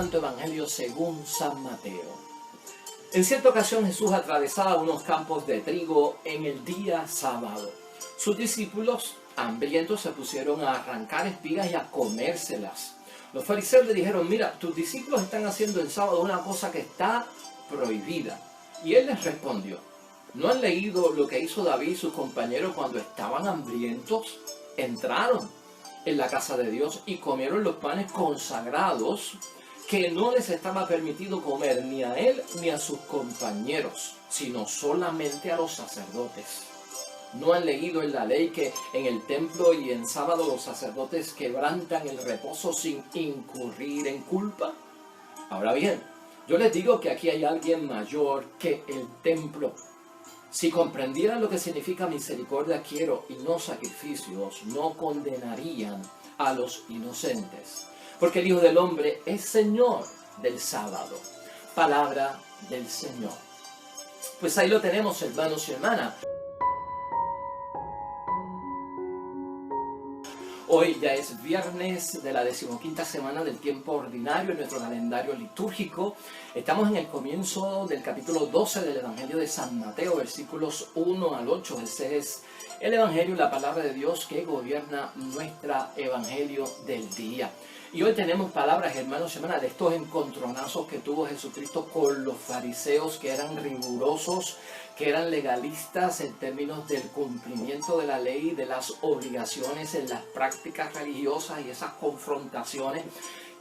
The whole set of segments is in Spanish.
Santo Evangelio según San Mateo. En cierta ocasión Jesús atravesaba unos campos de trigo en el día sábado. Sus discípulos, hambrientos, se pusieron a arrancar espigas y a comérselas. Los fariseos le dijeron: mira, tus discípulos están haciendo en sábado una cosa que está prohibida. Y él les respondió: ¿no han leído lo que hizo David y sus compañeros cuando estaban hambrientos? Entraron en la casa de Dios y comieron los panes consagrados que no les estaba permitido comer ni a él ni a sus compañeros, sino solamente a los sacerdotes. ¿No han leído en la ley que en el templo y en sábado los sacerdotes quebrantan el reposo sin incurrir en culpa? Ahora bien, yo les digo que aquí hay alguien mayor que el templo. Si comprendieran lo que significa misericordia quiero y no sacrificios, no condenarían a los inocentes. Porque el Hijo del Hombre es Señor del sábado. Palabra del Señor. Pues ahí lo tenemos, hermanos y hermanas. Hoy ya es viernes de la 15ª semana del tiempo ordinario en nuestro calendario litúrgico. Estamos en el comienzo del capítulo 12 del Evangelio de San Mateo, versículos 1 al 8. Ese es el Evangelio, la palabra de Dios que gobierna nuestro Evangelio del día. Y hoy tenemos palabras, hermanos y hermanas, de estos encontronazos que tuvo Jesucristo con los fariseos, que eran rigurosos, que eran legalistas en términos del cumplimiento de la ley, de las obligaciones en las prácticas religiosas y esas confrontaciones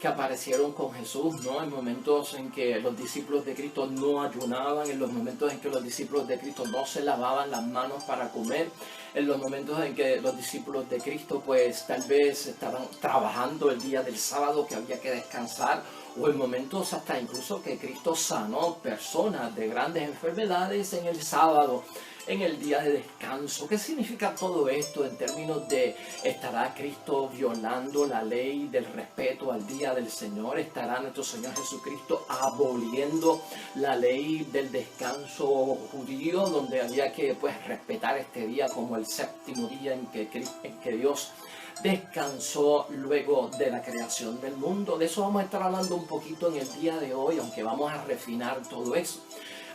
que aparecieron con Jesús, ¿no? En momentos en que los discípulos de Cristo no ayunaban, en los momentos en que los discípulos de Cristo no se lavaban las manos para comer, en los momentos en que los discípulos de Cristo pues tal vez estaban trabajando el día del sábado, que había que descansar, o en momentos hasta incluso que Cristo sanó personas de grandes enfermedades en el sábado, en el día de descanso. ¿Qué significa todo esto en términos de estará Cristo violando la ley del respeto al día del Señor? ¿Estará nuestro Señor Jesucristo aboliendo la ley del descanso judío, donde había que pues respetar este día como el séptimo día en que Dios descansó luego de la creación del mundo? De eso vamos a estar hablando un poquito en el día de hoy, aunque vamos a refinar todo eso.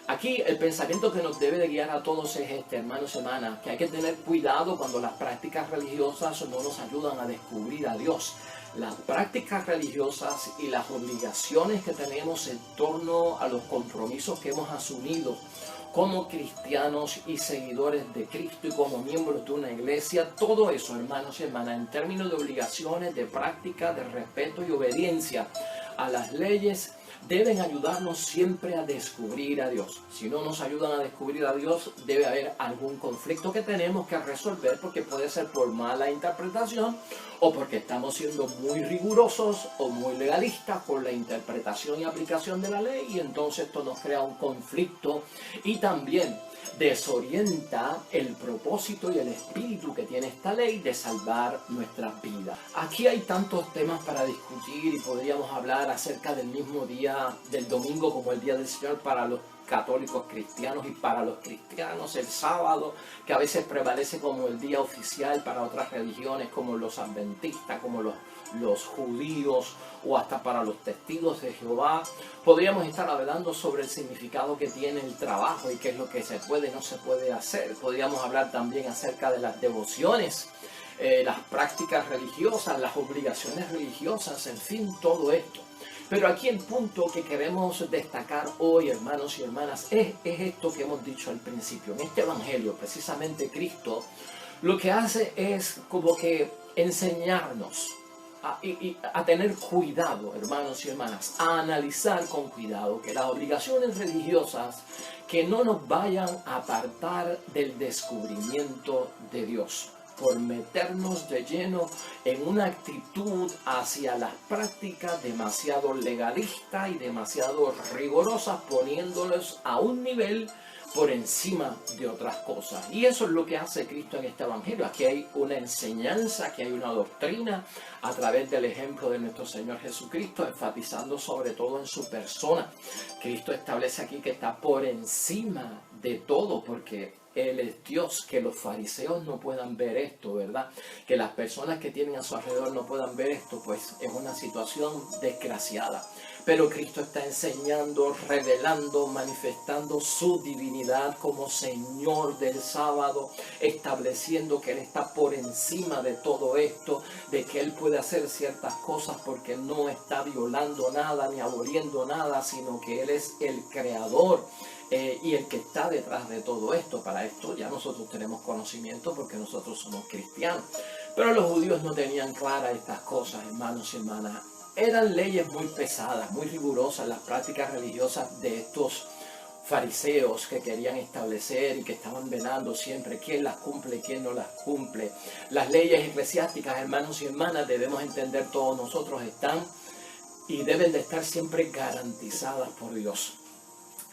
Aquí el pensamiento que nos debe de guiar a todos es este, hermanos y hermanas, que hay que tener cuidado cuando las prácticas religiosas no nos ayudan a descubrir a Dios. Las prácticas religiosas y las obligaciones que tenemos en torno a los compromisos que hemos asumido como cristianos y seguidores de Cristo y como miembros de una iglesia, todo eso, hermanos y hermanas, en términos de obligaciones, de práctica, de respeto y obediencia a las leyes, deben ayudarnos siempre a descubrir a Dios. Si no nos ayudan a descubrir a Dios, debe haber algún conflicto que tenemos que resolver, porque puede ser por mala interpretación o porque estamos siendo muy rigurosos o muy legalistas con la interpretación y aplicación de la ley, y entonces esto nos crea un conflicto y también desorienta el propósito y el espíritu que tiene esta ley de salvar nuestras vidas. Aquí hay tantos temas para discutir y podríamos hablar acerca del mismo día del domingo como el día del Señor para los católicos cristianos y para los cristianos el sábado, que a veces prevalece como el día oficial para otras religiones como los adventistas, como los judíos o hasta para los testigos de Jehová. Podríamos estar hablando sobre el significado que tiene el trabajo y qué es lo que se puede y no se puede hacer. Podríamos hablar también acerca de las devociones, las prácticas religiosas, las obligaciones religiosas, en fin, todo esto. Pero aquí el punto que queremos destacar hoy, hermanos y hermanas, es esto que hemos dicho al principio. En este evangelio, precisamente Cristo, lo que hace es como que enseñarnos a tener cuidado, hermanos y hermanas, a analizar con cuidado que las obligaciones religiosas que no nos vayan a apartar del descubrimiento de Dios, por meternos de lleno en una actitud hacia las prácticas demasiado legalistas y demasiado rigurosas, poniéndolos a un nivel por encima de otras cosas. Y eso es lo que hace Cristo en este evangelio. Aquí hay una enseñanza, aquí hay una doctrina a través del ejemplo de nuestro Señor Jesucristo, enfatizando sobre todo en su persona. Cristo establece aquí que está por encima de todo, porque Él es Dios, que los fariseos no puedan ver esto, ¿verdad? Que las personas que tienen a su alrededor no puedan ver esto, pues es una situación desgraciada. Pero Cristo está enseñando, revelando, manifestando su divinidad como Señor del sábado, estableciendo que Él está por encima de todo esto, de que Él puede hacer ciertas cosas porque no está violando nada ni aboliendo nada, sino que Él es el creador. Y el que está detrás de todo esto. Para esto ya nosotros tenemos conocimiento porque nosotros somos cristianos. Pero los judíos no tenían claras estas cosas, hermanos y hermanas. Eran leyes muy pesadas, muy rigurosas las prácticas religiosas de estos fariseos que querían establecer y que estaban velando siempre quién las cumple y quién no las cumple. Las leyes eclesiásticas, hermanos y hermanas, debemos entender todos nosotros, están y deben de estar siempre garantizadas por Dios.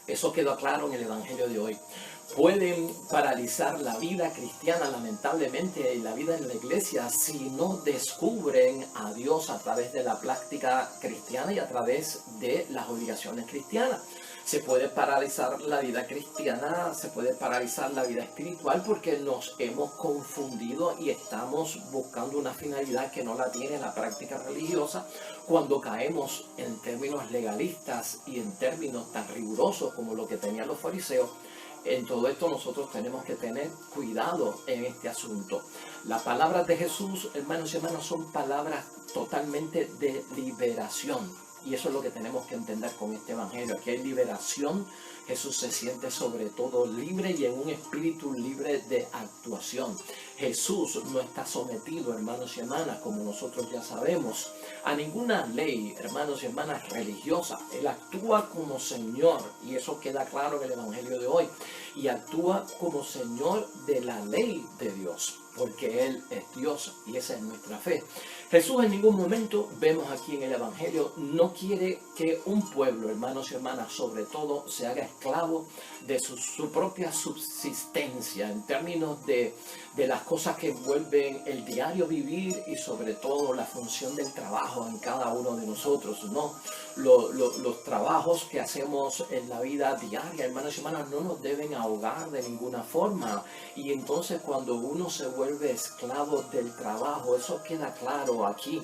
Eso quedó claro en el Evangelio de hoy. Pueden paralizar la vida cristiana, lamentablemente, y la vida en la iglesia si no descubren a Dios a través de la práctica cristiana y a través de las obligaciones cristianas. Se puede paralizar la vida cristiana, se puede paralizar la vida espiritual porque nos hemos confundido y estamos buscando una finalidad que no la tiene la práctica religiosa cuando caemos en términos legalistas y en términos tan rigurosos como lo que tenían los fariseos. En todo esto nosotros tenemos que tener cuidado en este asunto. Las palabras de Jesús, hermanos y hermanas, son palabras totalmente de liberación. Y eso es lo que tenemos que entender con este evangelio. Aquí hay liberación. Jesús se siente sobre todo libre y en un espíritu libre de actuación. Jesús no está sometido, hermanos y hermanas, como nosotros ya sabemos, a ninguna ley, hermanos y hermanas, religiosa. Él actúa como Señor, y eso queda claro en el evangelio de hoy. Y actúa como Señor de la ley de Dios, porque Él es Dios y esa es nuestra fe. Jesús en ningún momento, vemos aquí en el Evangelio, no quiere que un pueblo, hermanos y hermanas, sobre todo, se haga esclavo de su propia subsistencia en términos de las cosas que envuelven el diario vivir y sobre todo la función del trabajo en cada uno de nosotros, ¿no? Los trabajos que hacemos en la vida diaria, hermanos y hermanas, no nos deben ahogar de ninguna forma. Y entonces cuando uno se vuelve esclavo del trabajo, eso queda claro aquí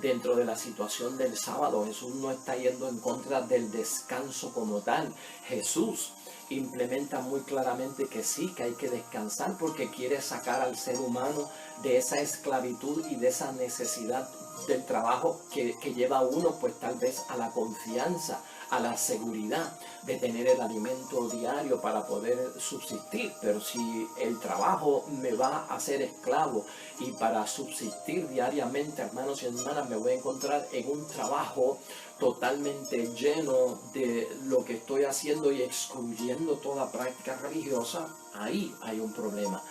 dentro de la situación del sábado. Jesús no está yendo en contra del descanso como tal. Jesús implementa muy claramente que sí, que hay que descansar porque quiere sacar al ser humano de esa esclavitud y de esa necesidad del trabajo que lleva a uno pues tal vez a la confianza, a la seguridad de tener el alimento diario para poder subsistir. Pero si el trabajo me va a hacer esclavo y para subsistir diariamente, hermanos y hermanas, me voy a encontrar en un trabajo totalmente lleno de lo que estoy haciendo y excluyendo toda práctica religiosa, ahí hay un problema.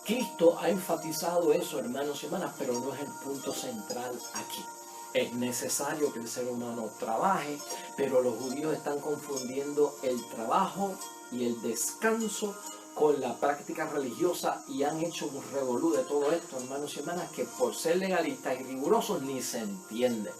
Cristo ha enfatizado eso, hermanos y hermanas, pero no es el punto central aquí. Es necesario que el ser humano trabaje, pero los judíos están confundiendo el trabajo y el descanso con la práctica religiosa y han hecho un revolú de todo esto, hermanos y hermanas, que por ser legalistas y rigurosos ni se entiende.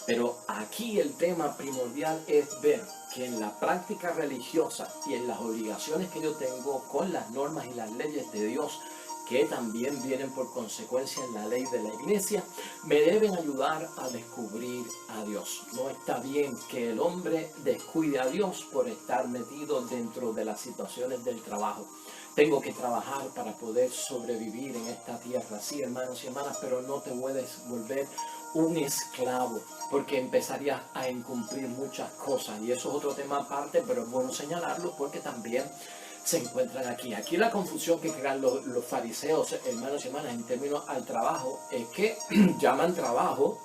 Pero aquí el tema primordial es ver que en la práctica religiosa y en las obligaciones que yo tengo con las normas y las leyes de Dios, que también vienen por consecuencia en la ley de la iglesia, me deben ayudar a descubrir a Dios. No está bien que el hombre descuide a Dios por estar metido dentro de las situaciones del trabajo. Tengo que trabajar para poder sobrevivir en esta tierra, sí, hermanos y hermanas, pero no te puedes volver un esclavo, porque empezarías a incumplir muchas cosas, y eso es otro tema aparte, pero es bueno señalarlo porque también se encuentran aquí. Aquí la confusión que crean los fariseos, hermanos y hermanas, en términos al trabajo, es que llaman trabajo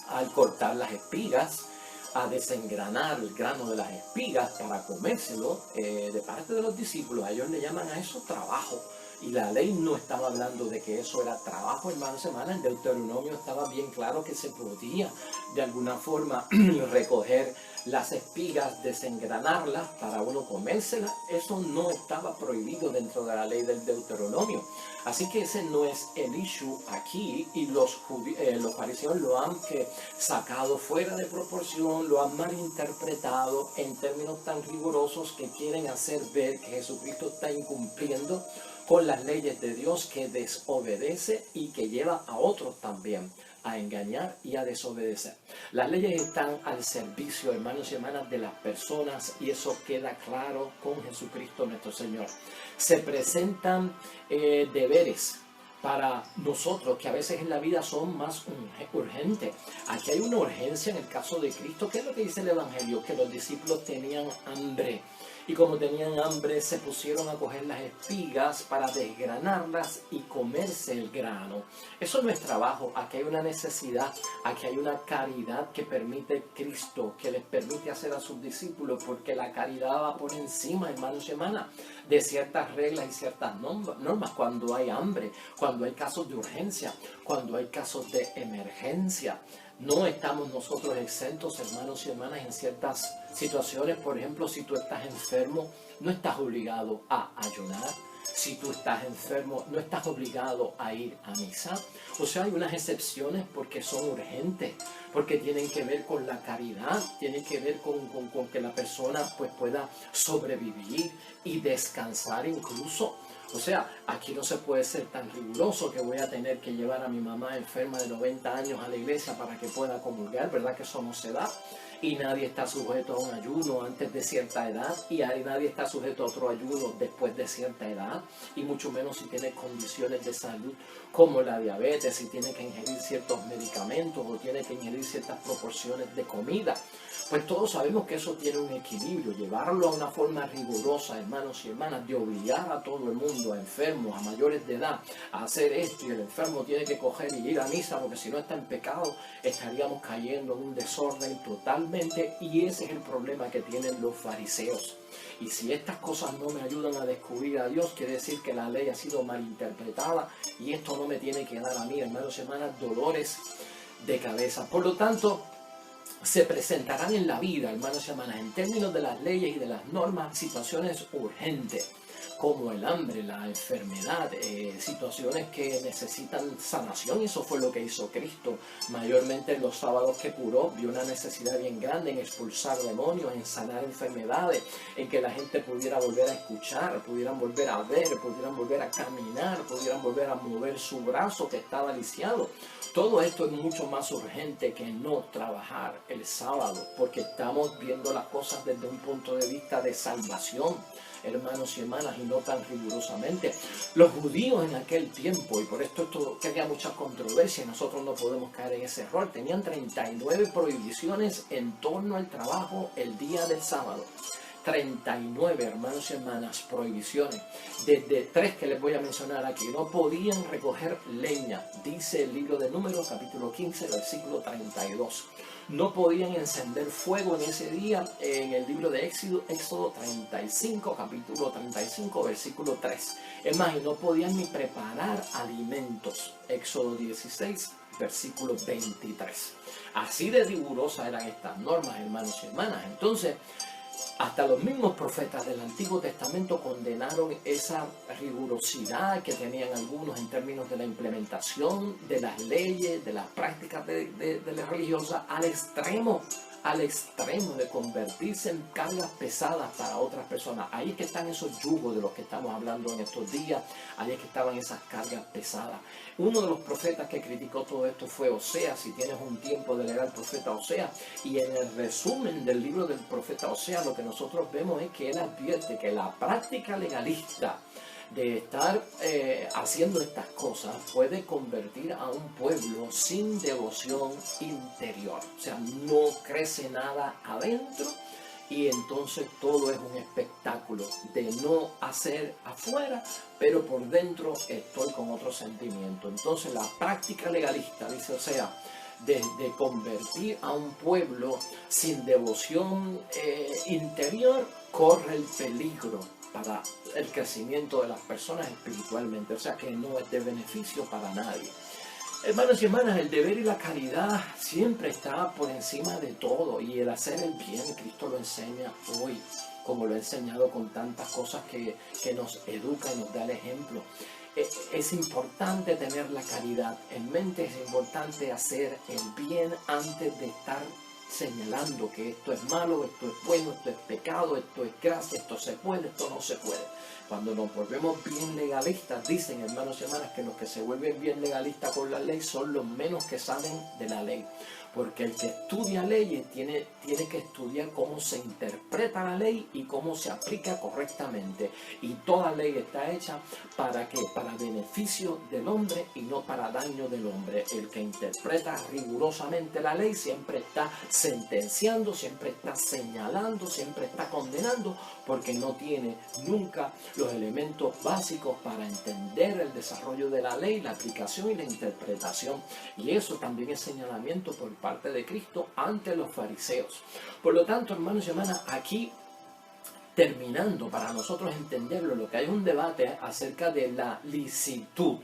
al cortar las espigas, a desengranar el grano de las espigas para comérselo, de parte de los discípulos. A ellos le llaman a eso trabajo. Y la ley no estaba hablando de que eso era trabajo, hermanos y hermanas. En Deuteronomio estaba bien claro que se podía de alguna forma recoger las espigas, desengranarlas para uno comérselas. Eso no estaba prohibido dentro de la ley del Deuteronomio. Así que ese no es el issue aquí, y los fariseos lo han sacado fuera de proporción, lo han malinterpretado en términos tan rigurosos que quieren hacer ver que Jesucristo está incumpliendo con las leyes de Dios, que desobedece y que lleva a otros también a engañar y a desobedecer. Las leyes están al servicio, hermanos y hermanas, de las personas, y eso queda claro con Jesucristo nuestro Señor. Se presentan deberes para nosotros que a veces en la vida son más urgentes. Aquí hay una urgencia en el caso de Cristo. ¿Qué es lo que dice el Evangelio? Que los discípulos tenían hambre. Y como tenían hambre, se pusieron a coger las espigas para desgranarlas y comerse el grano. Eso no es trabajo. Aquí hay una necesidad, aquí hay una caridad que permite Cristo, que les permite hacer a sus discípulos, porque la caridad va por encima, hermanos y hermanas, de ciertas reglas y ciertas normas. Cuando hay hambre, cuando hay casos de urgencia, cuando hay casos de emergencia. No estamos nosotros exentos, hermanos y hermanas, en ciertas situaciones. Por ejemplo, si tú estás enfermo, no estás obligado a ayunar. Si tú estás enfermo, no estás obligado a ir a misa. O sea, hay unas excepciones porque son urgentes, porque tienen que ver con la caridad, tienen que ver con que la persona pues pueda sobrevivir y descansar incluso. O sea, aquí no se puede ser tan riguroso que voy a tener que llevar a mi mamá enferma de 90 años a la iglesia para que pueda comulgar, ¿verdad? Que eso no se da. Y nadie está sujeto a un ayuno antes de cierta edad, y nadie está sujeto a otro ayuno después de cierta edad, y mucho menos si tiene condiciones de salud como la diabetes, si tiene que ingerir ciertos medicamentos o tiene que ingerir ciertas proporciones de comida. Pues todos sabemos que eso tiene un equilibrio. Llevarlo a una forma rigurosa, hermanos y hermanas, de obligar a todo el mundo, a enfermos, a mayores de edad, a hacer esto, y el enfermo tiene que coger y ir a misa porque si no está en pecado, estaríamos cayendo en un desorden totalmente, y ese es el problema que tienen los fariseos. Y si estas cosas no me ayudan a descubrir a Dios, quiere decir que la ley ha sido malinterpretada, y esto no me tiene que dar a mí, hermanos y hermanas, dolores de cabeza. Por lo tanto, se presentarán en la vida, hermanos y hermanas, en términos de las leyes y de las normas, situaciones urgentes como el hambre, la enfermedad, situaciones que necesitan sanación. Y eso fue lo que hizo Cristo. Mayormente en los sábados que curó, vio una necesidad bien grande en expulsar demonios, en sanar enfermedades, en que la gente pudiera volver a escuchar, pudieran volver a ver, pudieran volver a caminar, pudieran volver a mover su brazo que estaba lisiado. Todo esto es mucho más urgente que no trabajar el sábado, porque estamos viendo las cosas desde un punto de vista de salvación, hermanos y hermanas, y no tan rigurosamente. Los judíos en aquel tiempo, y por esto crea mucha controversia, y nosotros no podemos caer en ese error, tenían 39 prohibiciones en torno al trabajo el día del sábado. 39, hermanos y hermanas, prohibiciones. Desde 3 que les voy a mencionar aquí. No podían recoger leña, dice el libro de Números, capítulo 15, versículo 32. No podían encender fuego en ese día, en el libro de Éxodo 35, capítulo 35, versículo 3. Es más, y no podían ni preparar alimentos. Éxodo 16, versículo 23. Así de rigurosas eran estas normas, hermanos y hermanas. Entonces, hasta los mismos profetas del Antiguo Testamento condenaron esa rigurosidad que tenían algunos en términos de la implementación de las leyes, de las prácticas de la religiosa, al extremo de convertirse en cargas pesadas para otras personas. Ahí es que están esos yugos de los que estamos hablando en estos días, ahí es que estaban esas cargas pesadas. Uno de los profetas que criticó todo esto fue Oseas. Si tienes un tiempo de leer al profeta Oseas, y en el resumen del libro del profeta Oseas, lo que nosotros vemos es que él advierte que la práctica legalista de estar haciendo estas cosas puede convertir a un pueblo sin devoción interior. O sea, no crece nada adentro, y entonces todo es un espectáculo de no hacer afuera, pero por dentro estoy con otro sentimiento. Entonces la práctica legalista, dice, o sea, de convertir a un pueblo sin devoción interior, corre el peligro para el crecimiento de las personas espiritualmente. O sea que no es de beneficio para nadie. Hermanos y hermanas, el deber y la caridad siempre está por encima de todo, y el hacer el bien, Cristo lo enseña hoy, como lo ha enseñado con tantas cosas que nos educa y nos da el ejemplo. es importante tener la caridad en mente, es importante hacer el bien antes de estar señalando que esto es malo, esto es bueno, esto es pecado, esto es gracia, esto se puede, esto no se puede. Cuando nos volvemos bien legalistas, dicen hermanos y hermanas que los que se vuelven bien legalistas con la ley son los menos que saben de la ley. Porque el que estudia leyes tiene que estudiar cómo se interpreta la ley y cómo se aplica correctamente. Y toda ley está hecha ¿para qué? Para beneficio del hombre y no para daño del hombre. El que interpreta rigurosamente la ley siempre está sentenciando, siempre está señalando, siempre está condenando, porque no tiene nunca los elementos básicos para entender el desarrollo de la ley, la aplicación y la interpretación. Y eso también es señalamiento por parte de Cristo ante los fariseos. Por lo tanto, hermanos y hermanas, aquí terminando para nosotros entenderlo, lo que hay un debate acerca de la licitud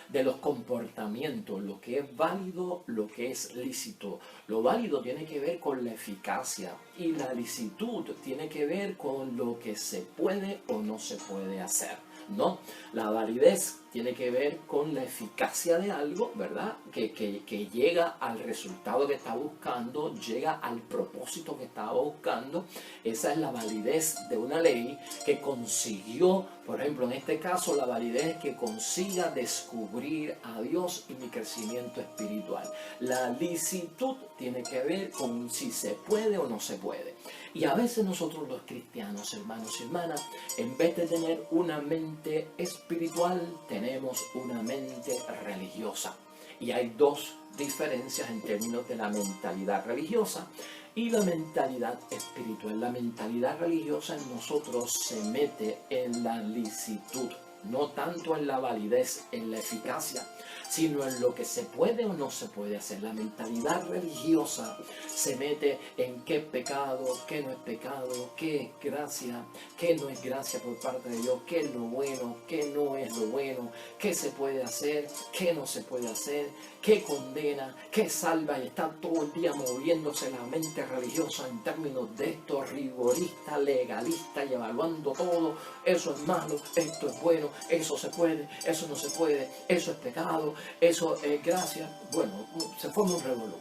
de los comportamientos, lo que es válido, lo que es lícito. Lo válido tiene que ver con la eficacia y la licitud tiene que ver con lo que se puede o no se puede hacer. No, la validez tiene que ver con la eficacia de algo, ¿verdad? Que llega al resultado que está buscando, llega al propósito que estaba buscando. Esa es la validez de una ley que consiguió, por ejemplo, en este caso, la validez que consiga descubrir a Dios y mi crecimiento espiritual. La licitud tiene que ver con si se puede o no se puede. Y a veces nosotros los cristianos, hermanos y hermanas, en vez de tener una mente espiritual, tenemos una mente religiosa. Y hay dos diferencias en términos de la mentalidad religiosa y la mentalidad espiritual. La mentalidad religiosa en nosotros se mete en la licitud, no tanto en la validez, en la eficacia, sino en lo que se puede o no se puede hacer. La mentalidad religiosa se mete en qué es pecado, qué no es pecado, qué es gracia, qué no es gracia por parte de Dios, qué es lo bueno, qué no es lo bueno, qué se puede hacer, qué no se puede hacer, qué condena, qué salva, y está todo el día moviéndose la mente religiosa en términos de esto rigorista, legalista y evaluando todo. Eso es malo, esto es bueno, eso se puede, eso no se puede, eso es pecado, eso es gracia. Bueno, se forma un revolú.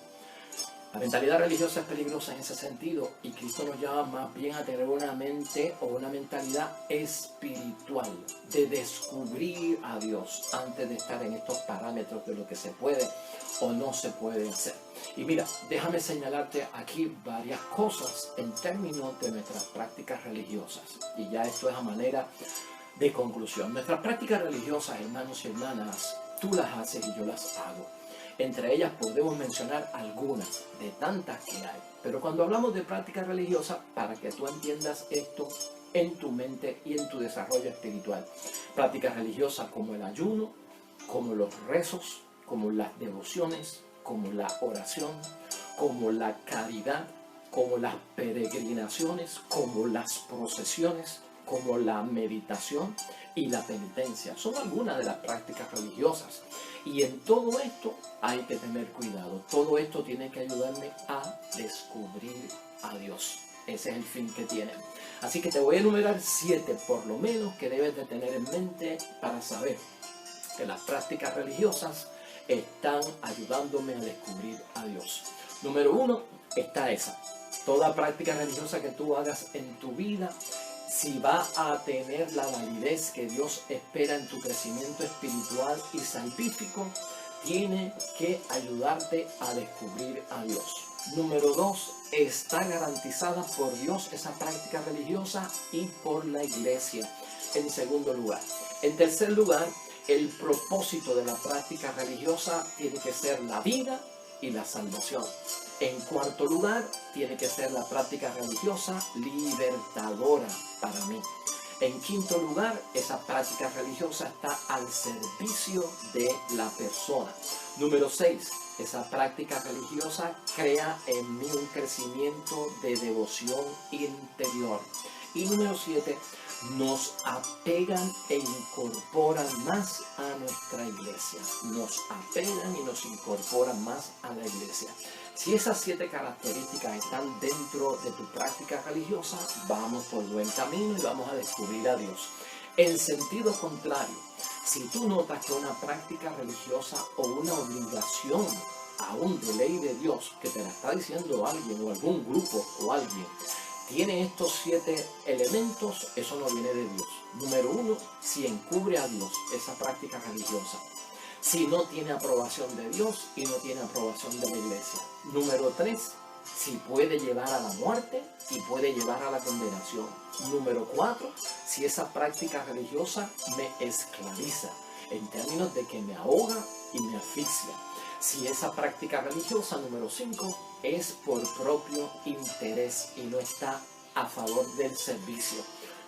La mentalidad religiosa es peligrosa en ese sentido y Cristo nos llama más bien a tener una mente o una mentalidad espiritual, de descubrir a Dios antes de estar en estos parámetros de lo que se puede o no se puede hacer. Y mira, déjame señalarte aquí varias cosas en términos de nuestras prácticas religiosas. Y ya esto es a manera de conclusión. Nuestras prácticas religiosas, hermanos y hermanas, tú las haces y yo las hago. Entre ellas podemos mencionar algunas de tantas que hay. Pero cuando hablamos de prácticas religiosas, para que tú entiendas esto en tu mente y en tu desarrollo espiritual. Prácticas religiosas como el ayuno, como los rezos, como las devociones, como la oración, como la caridad, como las peregrinaciones, como las procesiones, como la meditación y la penitencia. Son algunas de las prácticas religiosas. Y en todo esto hay que tener cuidado. Todo esto tiene que ayudarme a descubrir a Dios. Ese es el fin que tiene. Así que te voy a enumerar 7 por lo menos que debes de tener en mente para saber que las prácticas religiosas están ayudándome a descubrir a Dios. Número 1 está esa. Toda práctica religiosa que tú hagas en tu vida, si va a tener la validez que Dios espera en tu crecimiento espiritual y salvífico, tiene que ayudarte a descubrir a Dios. Número 2, está garantizada por Dios esa práctica religiosa y por la iglesia. En segundo lugar. En tercer lugar, el propósito de la práctica religiosa tiene que ser la vida y la salvación. En cuarto lugar, tiene que ser la práctica religiosa libertadora para mí. En quinto lugar, esa práctica religiosa está al servicio de la persona. Número 6, esa práctica religiosa crea en mí un crecimiento de devoción interior. Y número 7, nos apegan e incorporan más a nuestra iglesia. Nos apegan y nos incorporan más a la iglesia. Si esas 7 características están dentro de tu práctica religiosa, vamos por buen camino y vamos a descubrir a Dios. En sentido contrario, Si tú notas que una práctica religiosa o una obligación aún de ley de Dios que te la está diciendo alguien o algún grupo o alguien tiene estos 7 elementos, eso no viene de Dios. Número 1, si encubre a Dios esa práctica religiosa. Si no tiene aprobación de Dios y no tiene aprobación de la iglesia. Número 3, si puede llevar a la muerte y puede llevar a la condenación. Número 4, si esa práctica religiosa me esclaviza, en términos de que me ahoga y me asfixia. Si esa práctica religiosa, número 5, es por propio interés y no está a favor del servicio.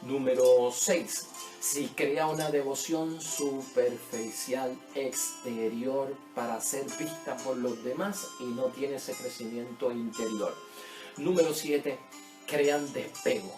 Número 6, si crea una devoción superficial exterior para ser vista por los demás y no tiene ese crecimiento interior. Número 7, crean despego.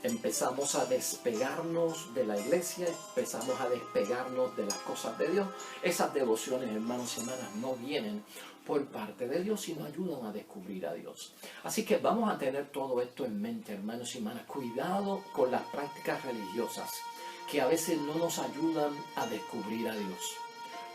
Empezamos a despegarnos de la iglesia, empezamos a despegarnos de las cosas de Dios. Esas devociones, hermanos y hermanas, no vienen por parte de Dios, sino ayudan a descubrir a Dios. Así que vamos a tener todo esto en mente, hermanos y hermanas. Cuidado con las prácticas religiosas que a veces no nos ayudan a descubrir a Dios.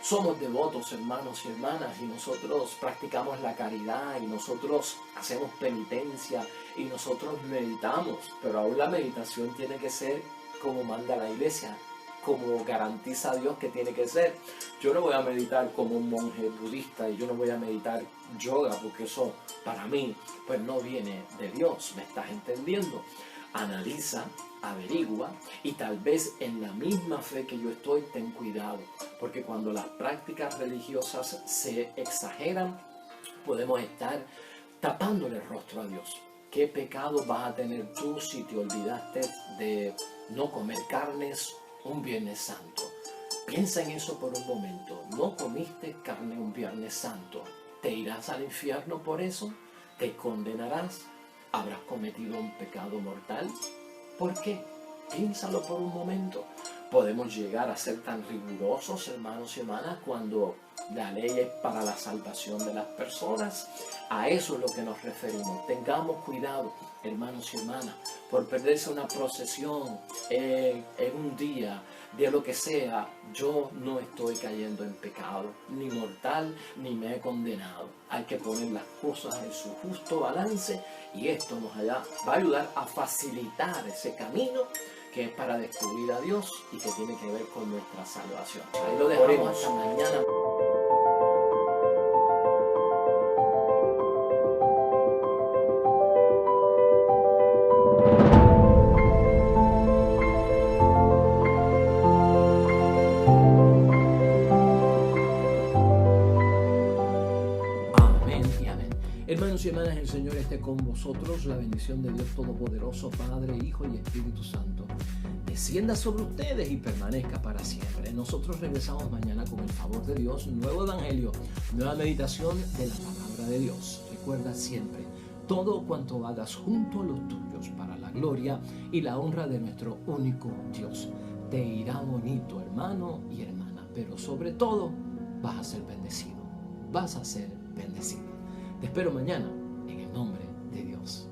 Somos devotos, hermanos y hermanas, y nosotros practicamos la caridad, y nosotros hacemos penitencia, y nosotros meditamos, pero aún la meditación tiene que ser como manda la iglesia, como garantiza Dios que tiene que ser. Yo no voy a meditar como un monje budista, y yo no voy a meditar yoga, porque eso para mí pues no viene de Dios, ¿me estás entendiendo? Analiza, averigua, y tal vez en la misma fe que yo estoy, ten cuidado, porque cuando las prácticas religiosas se exageran, podemos estar tapándole el rostro a Dios. ¿Qué pecado vas a tener tú si te olvidaste de no comer carnes un Viernes Santo? Piensa en eso por un momento. No comiste carne un Viernes Santo. ¿Te irás al infierno por eso? ¿Te condenarás? ¿Habrás cometido un pecado mortal? ¿Por qué? Piénsalo por un momento. Podemos llegar a ser tan rigurosos, hermanos y hermanas, cuando la ley es para la salvación de las personas. A eso es lo que nos referimos. Tengamos cuidado, hermanos y hermanas, por perderse una procesión en un día, de lo que sea. Yo no estoy cayendo en pecado, ni mortal, ni me he condenado. Hay que poner las cosas en su justo balance, y esto nos va a ayudar a facilitar ese camino que es para descubrir a Dios y que tiene que ver con nuestra salvación. Ahí lo dejamos hasta mañana. Hermanos y hermanas, el Señor esté con vosotros. La bendición de Dios Todopoderoso, Padre, Hijo y Espíritu Santo, descienda sobre ustedes y permanezca para siempre. Nosotros regresamos mañana con el favor de Dios, nuevo evangelio, nueva meditación de la palabra de Dios. Recuerda siempre, todo cuanto hagas junto a los tuyos para la gloria y la honra de nuestro único Dios. Te irá bonito, hermano y hermana, pero sobre todo vas a ser bendecido. Vas a ser bendecido. Te espero mañana en el nombre de Dios.